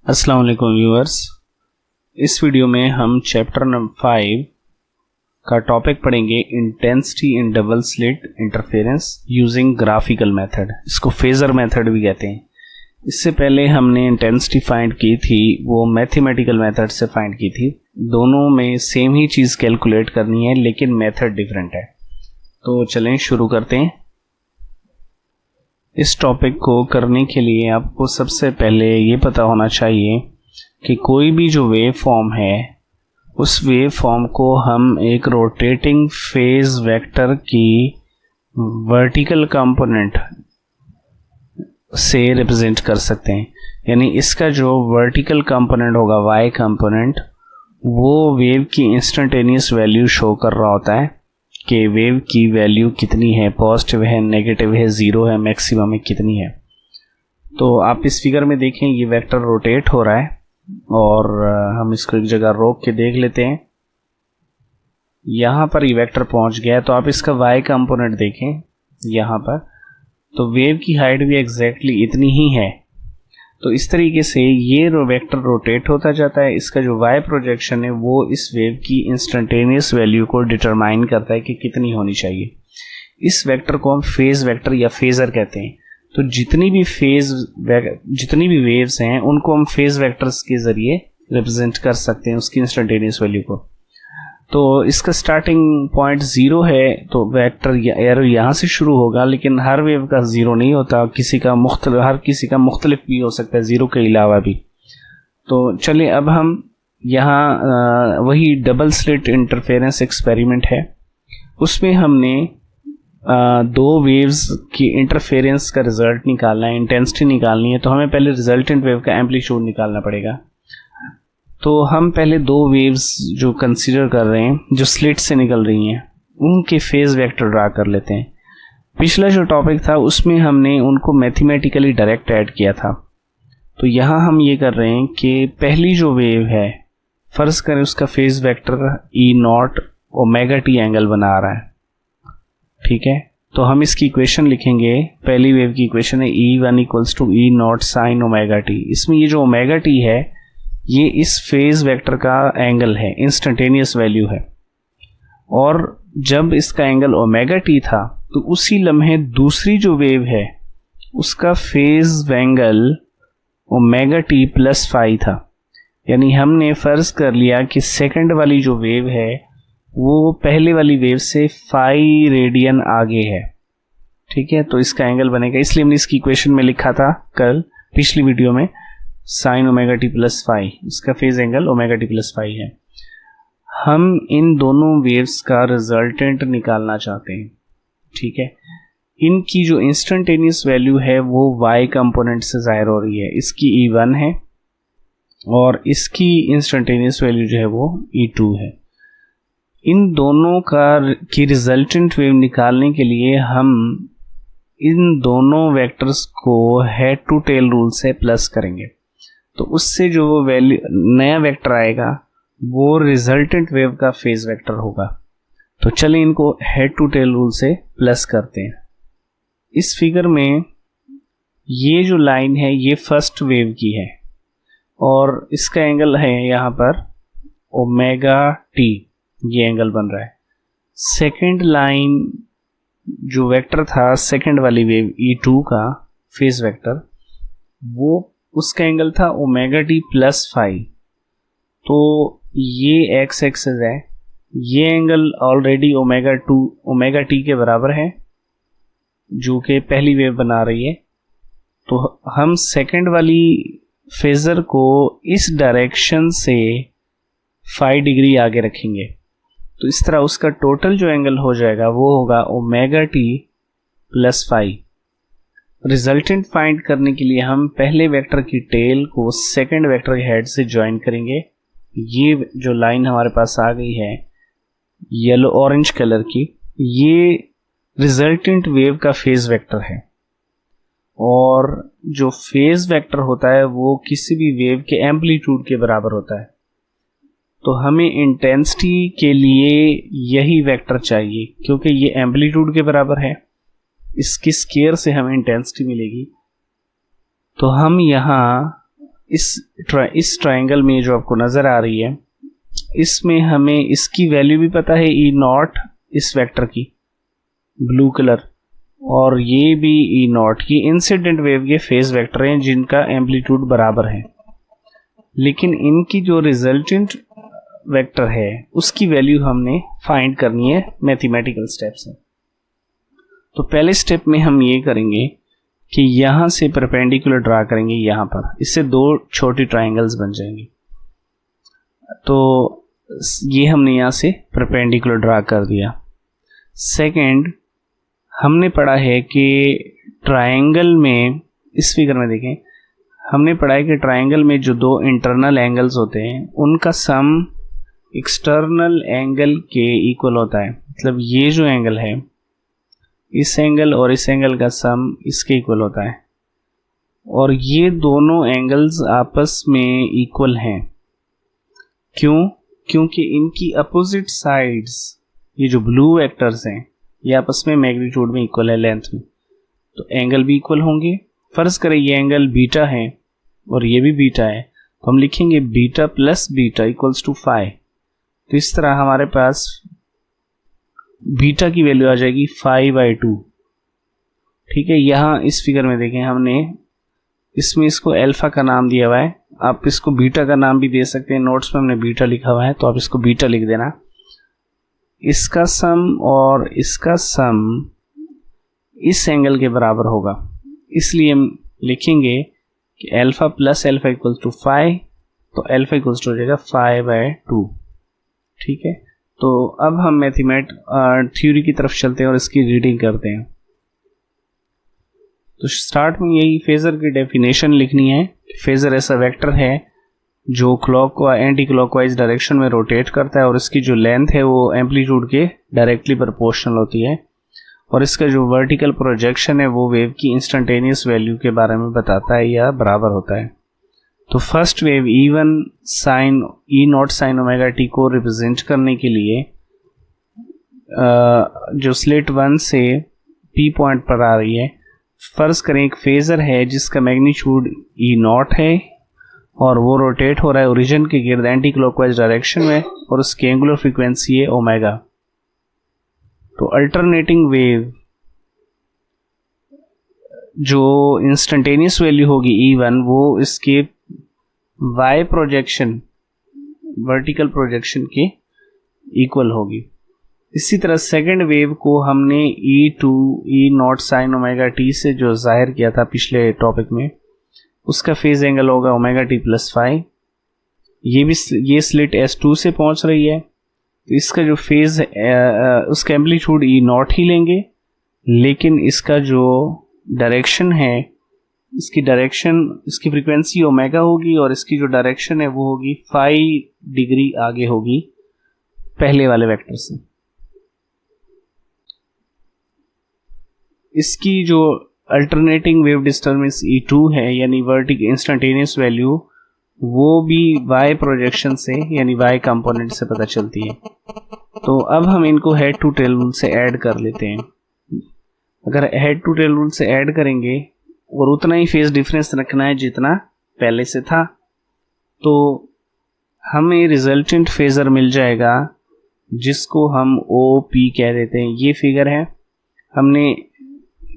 अस्सलाम वालेकुम व्यूअर्स। इस वीडियो में हम चैप्टर नंबर 5 का टॉपिक पढ़ेंगे intensity in double slit interference using graphical method. इसको फेजर मेथड भी कहते हैं। इससे पहले हमने इंटेंसिटी फाइंड की थी, वो मैथमेटिकल मेथड से फाइंड की थी। दोनों में सेम ही चीज़ कैलकुलेट करनी है, लेकिन मेथड डिफरेंट है। तो चलें शुरू करते हैं। इस टॉपिक को करने के लिए आपको सबसे पहले ये पता होना चाहिए कि कोई भी जो वेव फॉर्म है, उस वेव फॉर्म को हम एक रोटेटिंग फेज वेक्टर की वर्टिकल कंपोनेंट से रिप्रेजेंट कर सकते हैं। यानी इसका जो वर्टिकल कंपोनेंट होगा y कंपोनेंट, वो वेव की इंस्टेंटेनियस वैल्यू शो कर रहा होता है कि वेव की वैल्यू कितनी है, पॉजिटिव है, नेगेटिव है, जीरो है, मैक्सिमम में कितनी है। तो आप इस फिगर में देखें, ये वेक्टर रोटेट हो रहा है और हम इसको एक जगह रोक के देख लेते हैं। यहाँ पर ये वेक्टर पहुँच गया है, तो आप इसका y कंपोनेंट देखें यहाँ पर, तो वेव की हाइट भी एग्जैक्टली इतनी ही है। तो इस तरीके से ये वेक्टर रोटेट होता जाता है। इसका जो y प्रोजेक्शन है वो इस वेव की इंस्टेंटेनियस वैल्यू को डिटरमाइन करता है कि कितनी होनी चाहिए। इस वेक्टर को हम फेज वेक्टर या फेजर कहते हैं। तो जितनी भी वेव्स हैं उनको हम फेज वेक्टर्स के जरिए रिप्रेजेंट कर सकते हैं, उसकी इंस्टेंटेनियस वैल्यू को। तो इसका स्टार्टिंग पॉइंट 0 है, तो वेक्टर एरो यहाँ से शुरू होगा, लेकिन हर वेव का 0 नहीं होता, हर किसी का मुख्तलिफ भी हो सकता है 0 के अलावा भी। तो चलिए अब हम यहाँ वही डबल स्लिट इंटरफेरेंस एक्सपेरिमेंट है, उसमें हमने दो वेव्स की इंटरफेरेंस का रिजल्ट निकालना है, इंटेंसिटी निकालनी है। तो हमें पहले रिजल्टेंट वेव का एम्पलीट्यूड निकालना पड़ेगा। तो हम पहले दो वेव्स जो कंसीडर कर रहे हैं, जो स्लिट से निकल रही हैं, उनके फेज वेक्टर ड्रा कर लेते हैं। पिछला जो टॉपिक था उसमें हमने उनको मैथमेटिकली डायरेक्ट ऐड किया था। तो यहाँ हम ये कर रहे हैं कि पहली जो वेव है, फर्ज करें उसका phase vector E0 omega T angle बना रहा है, ठीक है। तो हम इसकी इक्वेशन लिखेंगे। पहली वेव की इक्वेशन है E1 = E0 sin omega T. इसमें ये जो ओमेगा टी है, ये इस फेज वेक्टर का एंगल है, इंस्टेंटेनियस वैल्यू है। और जब इसका एंगल ओमेगा टी था, तो उसी लम्हे दूसरी जो वेव है उसका phase angle omega t plus phi था। यानी हमने फर्ज कर लिया कि सेकंड वाली जो वेव है वो पहले वाली वेव से फाई रेडियन आगे है, ठीक है। तो इसका एंगल बनेगा, इसलिए हमने इसकी इक्वेशन में लिखा था कल पिछली वीडियो में, sine omega t plus phi, इसका phase angle omega t plus phi है। हम इन दोनों वेव्स का रिजल्टेंट निकालना चाहते हैं, ठीक है। इनकी जो इंस्टेंटेनियस वैल्यू है वो y कंपोनेंट से जाहिर हो रही है। इसकी E1 है और इसकी इंस्टेंटेनियस वैल्यू जो है वो E2 है। इन दोनों की रिजल्टेंट वेव निकालने के लिए हम इन दोनों वेक्टर्स को हेड टू टेल रूल से प्लस करेंगे। तो उससे जो वैल्यू नया वेक्टर आएगा वो रिजल्टेंट वेव का फेज वेक्टर होगा। तो चलिए इनको हेड टू टेल रूल से प्लस करते हैं। इस फिगर में ये जो लाइन है ये फर्स्ट वेव की है और इसका एंगल है यहाँ पर ओमेगा टी, ये एंगल बन रहा है। सेकंड लाइन जो वेक्टर था, सेकंड वाली वेव E2 का फेज वेक्टर, वो उसका एंगल था ओमेगा टी प्लस फाई। तो ये एक्स एक्सिस है, ये एंगल ऑलरेडी ओमेगा टी के बराबर है, जो कि पहली वेव बना रही है। तो हम सेकंड वाली फेजर को इस डायरेक्शन से 5 डिग्री आगे रखेंगे। तो इस तरह उसका टोटल जो एंगल हो जाएगा वो होगा omega t plus phi. Resultant find करने के लिए हम पहले वेक्टर की टेल को सेकंड वेक्टर के हेड से ज्वाइन करेंगे। ये जो लाइन हमारे पास आ गई है येलो ऑरेंज कलर की, ये रिजल्टेंट वेव का फेज वेक्टर है। और जो फेज वेक्टर होता है वो किसी भी वेव के एम्पलीट्यूड के बराबर होता है। तो हमें इंटेंसिटी के लिए यही वेक्टर चाहिए, क्योंकि ये एम्पलीट्यूड के बराबर है, इसकी स्केयर से हमें इंटेंसिटी मिलेगी। तो हम यहाँ इस ट्राइंगल में जो आपको नजर आ रही है, इसमें हमें इसकी वैल्यू भी पता है ई नॉट, इस वेक्टर की ब्लू कलर, और ये भी ई नॉट, ये इंसिडेंट वेव के फेज वेक्टर हैं जिनका एम्पलीट्यूड बराबर है। लेकिन इनकी जो रिजल्टेंट वेक्टर है उसकी वैल्यू हमने फाइंड करनी है मैथमेटिकल स्टेप से। तो पहले स्टेप में हम ये करेंगे कि यहां से परपेंडिकुलर ड्रा करेंगे यहां पर, इससे दो छोटी ट्राइंगल्स बन जाएंगे। तो ये हमने यहां से परपेंडिकुलर ड्रा कर दिया। सेकंड, हमने पढ़ा है कि ट्राइंगल में, इस फिगर में देखें, हमने पढ़ा है कि ट्राइंगल में जो दो इंटरनल एंगल्स होते हैं उनका सम एक्सटर्नल एंगल के इक्वल होता है। मतलब ये जो एंगल है, इस एंगल और इस एंगल का सम इसके इक्वल होता है, और ये दोनों एंगल्स आपस में इक्वल हैं। क्यों? क्योंकि इनकी अपोजिट साइड्स, ये जो ब्लू वेक्टर्स हैं, ये आपस में मैग्नीट्यूड में इक्वल है, लेंथ में, तो एंगल भी इक्वल होंगे। फर्ज करें ये एंगल बीटा है और ये भी बीटा है, तो हम लिखेंगे beta plus beta equals to 5। तो इस तरह हमारे पास बीटा की वैल्यू आ जाएगी 5/2। ठीक है, यहाँ इस फिगर में देखें, हमने इसमें इसको अल्फा का नाम दिया हुआ है, आप इसको बीटा का नाम भी दे सकते हैं, नोट्स में हमने बीटा लिखा हुआ है तो आप इसको बीटा लिख देना। इसका सम और इसका सम इस एंगल के बराबर होगा, इसलिए हम लिखेंगे कि alpha plus alpha equals to 5, तो अल्फा इक्वल्स टू हो जाएगा 5/2। ठीक है, तो अब हम थ्योरी की तरफ चलते हैं और इसकी रीडिंग करते हैं। तो स्टार्ट में यही फेजर की डेफिनेशन लिखनी है। फेजर ऐसा वेक्टर है जो एंटी क्लॉकवाइज डायरेक्शन में रोटेट करता है, और इसकी जो लेंथ है वो एम्पलीट्यूड के डायरेक्टली प्रोपोर्शनल होती है, और इसका जो वर्टिकल प्रोजेक्शन है वो वेव की इंस्टेंटेनियस वैल्यू के बारे में बताता है या बराबर होता है। तो first wave E not sign omega T को रिप्रेजेंट करने के लिए जो स्लिट 1 से पी पॉइंट पर आ रही है, फर्ज करें एक फेजर है जिसका मैग्नीट्यूड ई नॉट है और वो रोटेट हो रहा है ओरिजिन के गिर्द एंटी क्लॉकवाइज डायरेक्शन में, और उसकी एंगुलर फ्रीक्वेंसी है ओमेगा। तो अल्टरनेटिंग वेव जो इंस्टेंटेनियस वैल्यू होगी E1, वो इसके y प्रोजेक्शन, वर्टिकल प्रोजेक्शन के इक्वल होगी। इसी तरह सेकेंड वेव को हमने E2 E not sign omega T से जो जाहिर किया था पिछले टॉपिक में, उसका फेज एंगल होगा ओमेगा टी प्लस 5। ये स्लिट S2 से पहुंच रही है, तो इसका जो फेज उसका एम्पलीट्यूड ई नॉट ही लेंगे, लेकिन इसका जो डायरेक्शन है, इसकी फ्रीक्वेंसी ओमेगा होगी, और इसकी जो डायरेक्शन है वो होगी 5 डिग्री आगे होगी पहले वाले वेक्टर से। इसकी जो अल्टरनेटिंग वेव डिस्टर्बेंस E2 है, यानी वर्टिकल इंस्टेंटेनियस वैल्यू, वो भी y प्रोजेक्शन से यानी y कंपोनेंट से पता चलती है। तो अब हम इनको हेड टू टेल रूल से ऐड कर लेते हैं। अगर हेड टू टेल रूल से ऐड करेंगे और उतना ही फेज डिफरेंस रखना है जितना पहले से था, तो हमें रिजल्टेंट फेजर मिल जाएगा जिसको हम OP कह देते हैं। ये फिगर है, हमने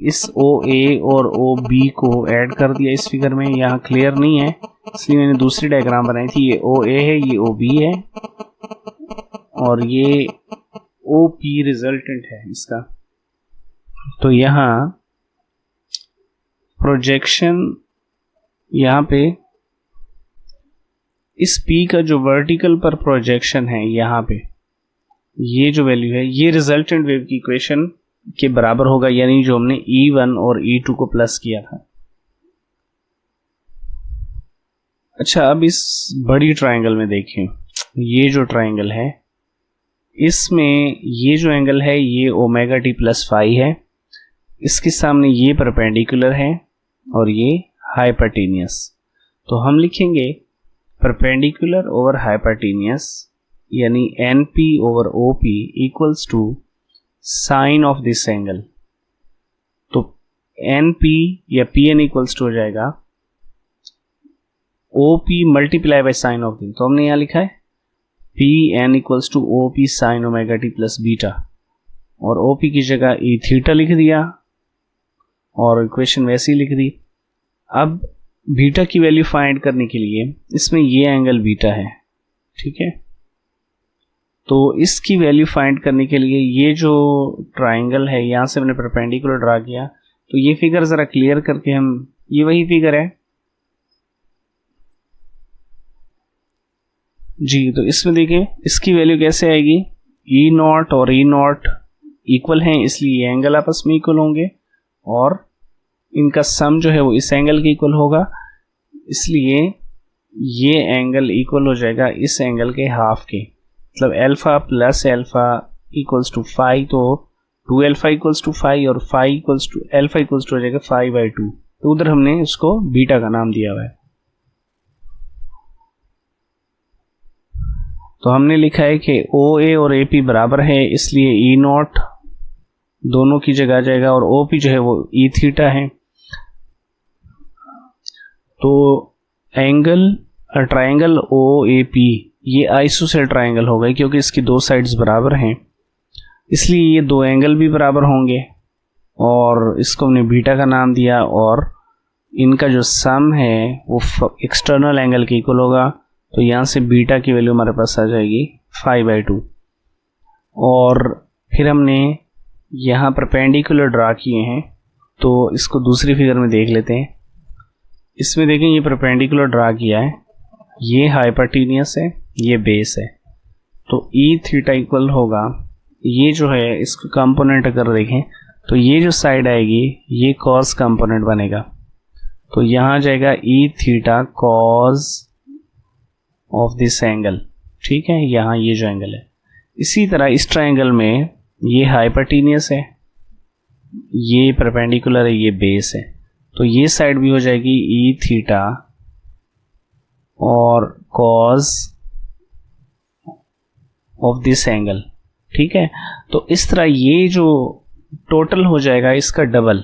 इस OA और OB को ऐड कर दिया इस फिगर में। यहाँ क्लियर नहीं है इसलिए मैंने दूसरी डायग्राम बनाई थी। ये OA है, ये OB है, और ये OP रिजल्टेंट है इसका। तो यहाँ प्रोजेक्शन, यहाँ पे इस P का जो वर्टिकल पर प्रोजेक्शन है, यहाँ पे ये जो वैल्यू है, ये रिजल्टेंट वेव की इक्वेशन के बराबर होगा, यानी जो हमने E1 और E2 को प्लस किया था। अच्छा, अब इस बड़ी ट्रायंगल में देखें, ये जो ट्रायंगल है इसमें ये जो एंगल है ये ओमेगा टी प्लस 5 है, इसके सामने ये परपेंडिकुलर है और ये हाइपरटेनियस। तो हम लिखेंगे परपेंडिकुलर ओवर हाइपरटेनियस, यानी NP over OP equals to sine of this angle. तो NP या PN इक्वल्स टू हो जाएगा o p multiply by sine of theta, तो हमने यहाँ लिखा है p n equals to o p sine omega t plus beta, और ओ पी की जगह ई थीटा लिख दिया और इक्वेशन वैसे ही लिख दी। अब बीटा की वैल्यू फाइंड करने के लिए इसमें ये एंगल बीटा है, ठीक है, तो इसकी वैल्यू फाइंड करने के लिए ये जो ट्राइंगल है यहाँ से मैंने परपेंडिकुलर ड्रा किया, तो ये फिगर ज़रा क्लियर करके हम, ये वही फिगर है जी, तो इसमें देखें इसकी वैल्यू कैसे आएगी, ई नॉट और ई नॉट इक्वल हैं इसलिए ये एंगल आपस में इक्वल होंगे, और इनका सम जो है वो इस एंगल के इक्वल होगा, इसलिए ये एंगल इक्वल हो जाएगा इस एंगल के हाफ के, मतलब alpha plus alpha equals to five, तो 2 अल्फा इक्वल्स टू 5 और 5 equals to alpha equals to हो जाएगा 5/2, तो उधर हमने उसको बीटा का नाम दिया हुआ है। तो हमने लिखा है कि ओ ए और ए पी बराबर है, इसलिए ई नॉट दोनों की जगह आ जाएगा और ओ पी जो है वो ई थीटा है। तो angle triangle o a p ये आइसोसेल ट्राइंगल हो गई, क्योंकि इसकी दो साइड्स बराबर हैं इसलिए ये दो एंगल भी बराबर होंगे, और इसको हमने बीटा का नाम दिया, और इनका जो सम है वो एक्सटर्नल एंगल के इक्वल होगा, तो यहाँ से बीटा की वैल्यू हमारे पास आ जाएगी 5/2। और फिर हमने यहाँ परपेंडिकुलर ड्रा किए हैं, तो इसको दूसरी फिगर में देख लेते हैं। इसमें देखें ये परपेंडिकुलर ड्रा किया है, ये हाइपोटेन्यूस है, ये बेस है, तो ई थीटा इक्वल होगा, ये जो है इसका कंपोनेंट अगर देखें तो ये जो साइड आएगी ये कॉस कंपोनेंट बनेगा, तो यहाँ जाएगा E theta cos of this angle, ठीक है, यहाँ ये जो एंगल है। इसी तरह इस ट्राइंगल में ये हाइपोटेन्यूस है, ये परपेंडिकुलर है, ये बेस है, तो ये साइड भी हो जाएगी ई थीटा और कॉस ऑफ दिस एंगल, ठीक है। तो इस तरह ये जो टोटल हो जाएगा इसका डबल,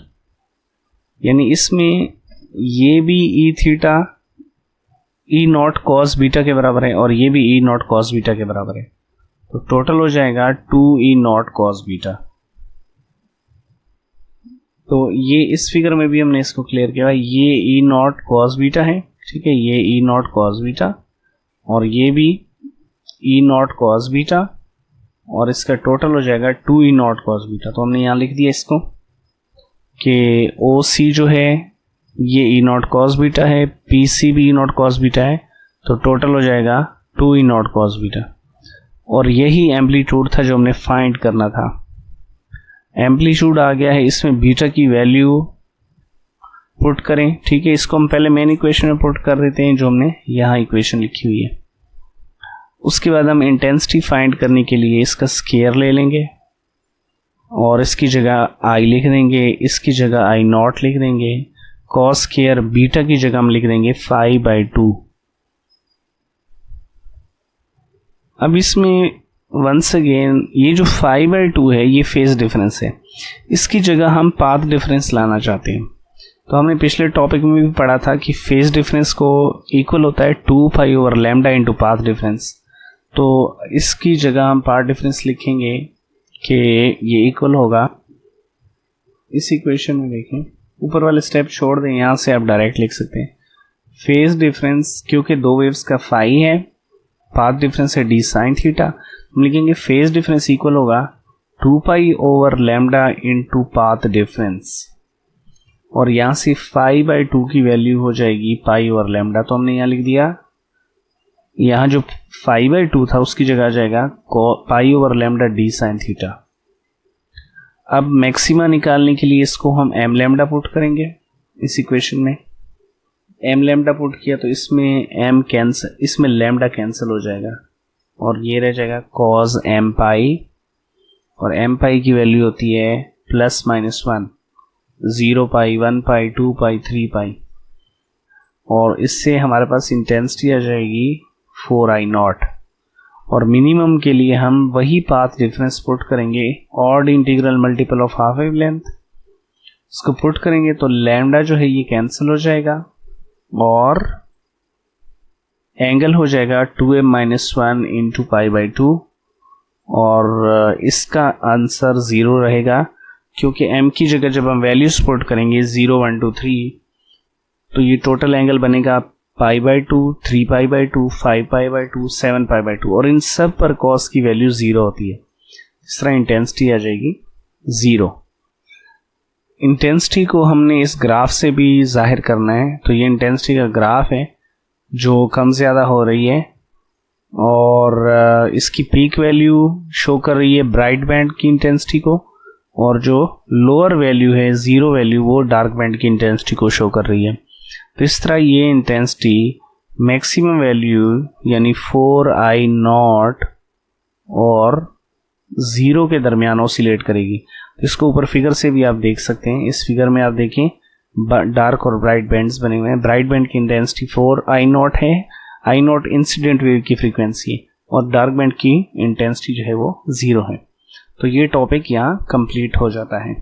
यानी इसमें ये भी E theta E not cos beta के बराबर है और ये भी ई नॉट कॉस बीटा के बराबर है, तो टोटल हो जाएगा 2 ई नॉट कॉस बीटा। तो ये इस फिगर में भी हमने इसको क्लियर किया, ये ई नॉट कॉस बीटा है, ठीक है, ये ई नॉट कॉस बीटा और ये भी ई नॉट कॉस बीटा, और इसका टोटल हो जाएगा 2 ई नॉट कॉस बीटा। तो हमने यहाँ लिख दिया इसको कि ओ सी जो है ये ई नॉट कॉस बीटा है, पी सी भी ई नॉट कॉस बीटा है, तो टोटल हो जाएगा 2 ई नॉट कॉस बीटा। और यही एम्पलीट्यूड था जो हमने फाइंड करना था। एम्पलीट्यूड आ गया है, इसमें बीटा की वैल्यू पुट करें, ठीक है, इसको हम पहले मेन इक्वेशन में पुट कर देते हैं जो हमने यहाँ इक्वेशन लिखी हुई है। उसके बाद हम इंटेंसिटी फाइंड करने के लिए इसका स्केयर ले लेंगे और इसकी जगह आई लिख देंगे, इसकी जगह आई नॉट लिख देंगे, कॉस स्केयर बीटा की जगह हम लिख देंगे 5/2। अब इसमें वंस अगेन ये जो 5/2 है ये फेज डिफरेंस है, इसकी जगह हम पाथ डिफरेंस लाना चाहते हैं। तो हमने पिछले टॉपिक में भी पढ़ा था कि फेज डिफरेंस को इक्वल होता है 2π/λ इंटू पाथ डिफरेंस। तो इसकी जगह हम पाथ डिफरेंस लिखेंगे कि ये इक्वल होगा, इस इक्वेशन में देखें ऊपर वाले स्टेप छोड़ दें, यहाँ से आप डायरेक्ट लिख सकते हैं फेज डिफरेंस, क्योंकि दो वेव्स का फाई है, पाथ डिफरेंस है d sin थीटा, हम लिखेंगे फेज डिफरेंस इक्वल होगा 2π/λ इंटू पाथ डिफरेंस, और यहाँ से 5/2 की वैल्यू हो जाएगी π/λ। तो हमने यहाँ लिख दिया, यहाँ जो 5/2 था उसकी जगह आ जाएगा π/λ d sin थीटा। अब मैक्सिमा निकालने के लिए इसको हम m पुट करेंगे इस इक्वेशन में। m पुट किया तो इसमें m कैंसिल, इसमें लैम्डा कैंसिल हो जाएगा और ये रह जाएगा cos m पाई, और m पाई की वैल्यू होती है +-1, 0 पाई, 1 पाई, 2 पाई, 3 पाई, और इससे हमारे पास इंटेंसिटी आ जाएगी 4I0। और मिनिमम के लिए हम वही पाथ डिफरेंस पुट करेंगे, odd integral multiple of half wave length, इसको पुट करेंगे तो लैम्डा जो है ये कैंसिल हो जाएगा और एंगल हो जाएगा 2m-1 इंटू π/2 और इसका आंसर 0 रहेगा क्योंकि m की जगह जब हम वैल्यूज पुट करेंगे 0, 1, 2, 3 तो ये टोटल एंगल बनेगा π/2, 3π/2, 5π/2, 7π/2 और इन सब पर cos की वैल्यू 0 होती है। इस तरह इंटेंसिटी आ जाएगी 0। इंटेंसिटी को हमने इस ग्राफ से भी जाहिर करना है, तो ये इंटेंसिटी का ग्राफ है जो कम ज़्यादा हो रही है और इसकी पीक वैल्यू शो कर रही है ब्राइट बैंड की इंटेंसिटी को और जो लोअर वैल्यू है 0 वैल्यू वो डार्क बैंड की इंटेंसिटी को शो कर रही है। तो इस तरह ये इंटेंसिटी मैक्सिमम वैल्यू यानी 4I0 और 0 के दरमियान ऑसिलेट करेगी। तो इसको ऊपर फिगर से भी आप देख सकते हैं। इस फिगर में आप देखें डार्क और ब्राइट बैंड्स बने हुए हैं। ब्राइट बैंड की इंटेंसिटी 4I0 है, I0 इंसिडेंट वेव की फ्रीक्वेंसी है और डार्क बैंड की इंटेंसिटी जो है वो 0 है। तो ये टॉपिक यहाँ कंप्लीट हो जाता है।